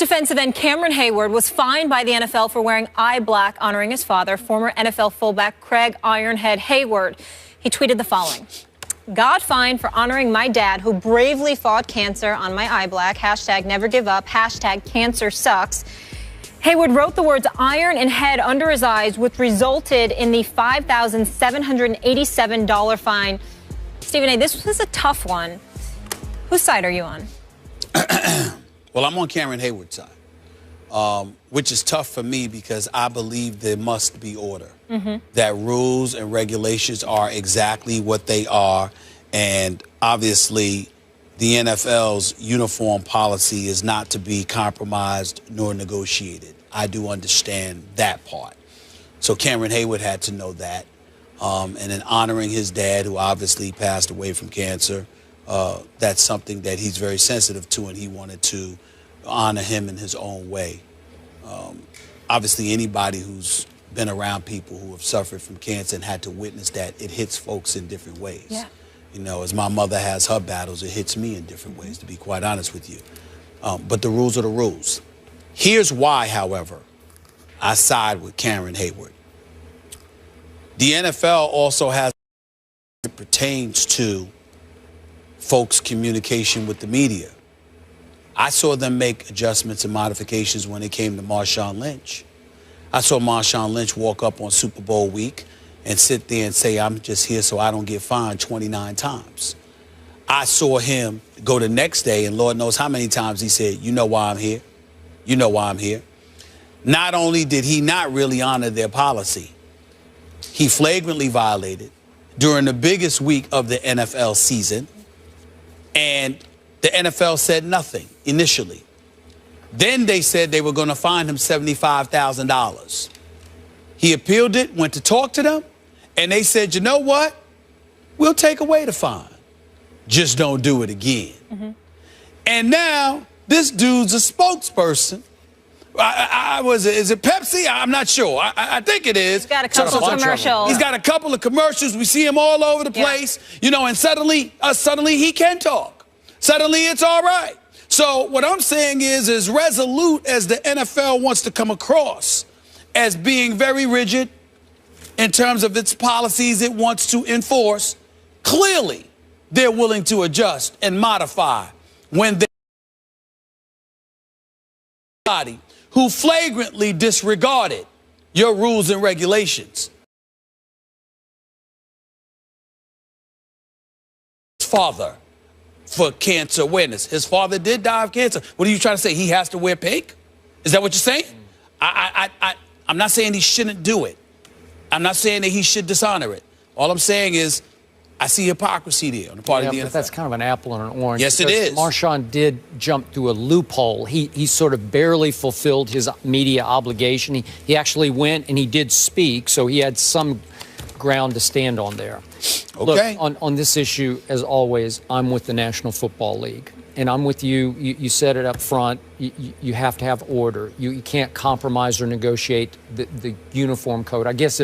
defensive end Cameron Heyward was fined by the NFL for wearing eye black, honoring his father, former NFL fullback Craig Ironhead Heyward. He tweeted the following: "God fined for honoring my dad who bravely fought cancer on my eye black. Hashtag never give up. Hashtag cancer sucks." Heyward wrote the words iron and head under his eyes, which resulted in the $5,787 fine. Stephen A., this was a tough one. Whose side are you on? Well, I'm on Cameron Heyward's side, which is tough for me because I believe there must be order. That rules and regulations are exactly what they are. And obviously, the NFL's uniform policy is not to be compromised nor negotiated. I do understand that part. So Cameron Heyward had to know that. And in honoring his dad, who obviously passed away from cancer, that's something that he's very sensitive to, and he wanted to honor him in his own way. Obviously, anybody who's been around people who have suffered from cancer and had to witness that, it hits folks in different ways. Yeah. You know, as my mother has her battles, it hits me in different ways, to be quite honest with you. But the rules are the rules. Here's why, however, I side with Cameron Heyward. The NFL also has it pertains to folks' communication with the media. I saw them make adjustments and modifications when it came to Marshawn Lynch. I saw Marshawn Lynch walk up on Super Bowl week and sit there and say, "I'm just here so I don't get fined 29 times. I saw him go the next day, and Lord knows how many times he said, "You know why I'm here. You know why I'm here." Not only did he not really honor their policy, he flagrantly violated during the biggest week of the NFL season, and the NFL said nothing initially. Then they said they were going to fine him $75,000. He appealed it, went to talk to them, and they said, "You know what? We'll take away the fine. Just don't do it again." And now this dude's a spokesperson. Is it Pepsi? I'm not sure. I think it is. He's got a couple of commercials. He's got a couple of commercials. We see him all over the place, you know, and suddenly he can talk. Suddenly it's all right. So what I'm saying is, as resolute as the NFL wants to come across as being very rigid in terms of its policies it wants to enforce, clearly they're willing to adjust and modify when they who flagrantly disregarded your rules and regulations. Father for cancer awareness. His father did die of cancer. What are you trying to say? He has to wear pink? Is that what you're saying? I'm not saying he shouldn't do it. I'm not saying that he should dishonor it. All I'm saying is I see hypocrisy there on the part of the NFL. But that's kind of an apple and an orange. Yes, it is. Marshawn did jump through a loophole. He sort of barely fulfilled his media obligation. He actually went and he did speak, so he had some ground to stand on there. Okay. Look, on this issue, as always, I'm with the National Football League. And I'm with you. You said it up front. You have to have order. You can't compromise or negotiate the uniform code. I guess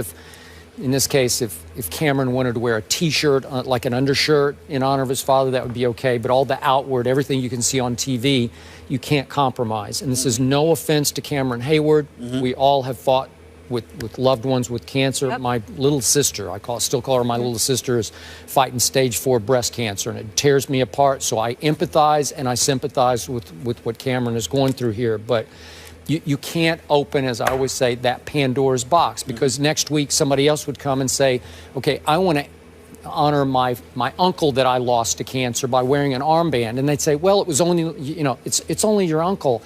in this case, if Cameron wanted to wear a T-shirt, like an undershirt, in honor of his father, that would be okay. But all the outward, everything you can see on TV, you can't compromise. And this is no offense to Cameron Heyward. We all have fought with loved ones with cancer. My little sister, still call her my little sister, is fighting stage 4 breast cancer, and it tears me apart. So I empathize and I sympathize with what Cameron is going through here. But you can't open, as I always say, that Pandora's box, because next week somebody else would come and say, okay, I want to honor my uncle that I lost to cancer by wearing an armband. And they'd say, well, it was only, it's only your uncle.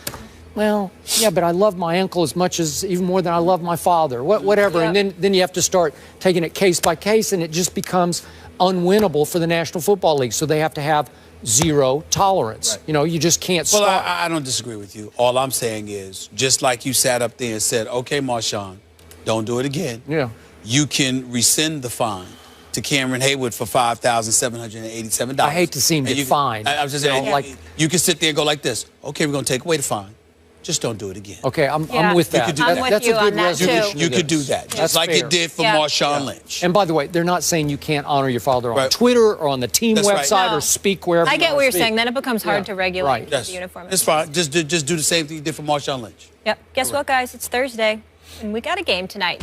Well, yeah, but I love my uncle even more than I love my father, whatever. And then you have to start taking it case by case, and it just becomes unwinnable for the National Football League. So they have to have zero tolerance. Right. You just can't stop. Well, I don't disagree with you. All I'm saying is, just like you sat up there and said, okay, Marshawn, don't do it again. Yeah. You can rescind the fine to Cameron Heyward for $5,787. I hate to see him get fined. I was just saying, you can sit there and go like this. Okay, we're going to take away the fine. just don't do it again. Okay, I'm Yeah. with that. could do I'm that. with That's you a good on that, too. resolution. You to could do this. that, That's just like fair. it did for Yeah. Marshawn Lynch. And by the way, they're not saying you can't honor your father on Right. Twitter or on the team That's right. website No. or speak wherever I you get wanna what you're speak. saying. Then it becomes hard Yeah. to regulate Right. the uniform. It's fine. Just do the same thing you did for Marshawn Lynch. Yep. Guess what, guys? It's Thursday, and we got a game tonight.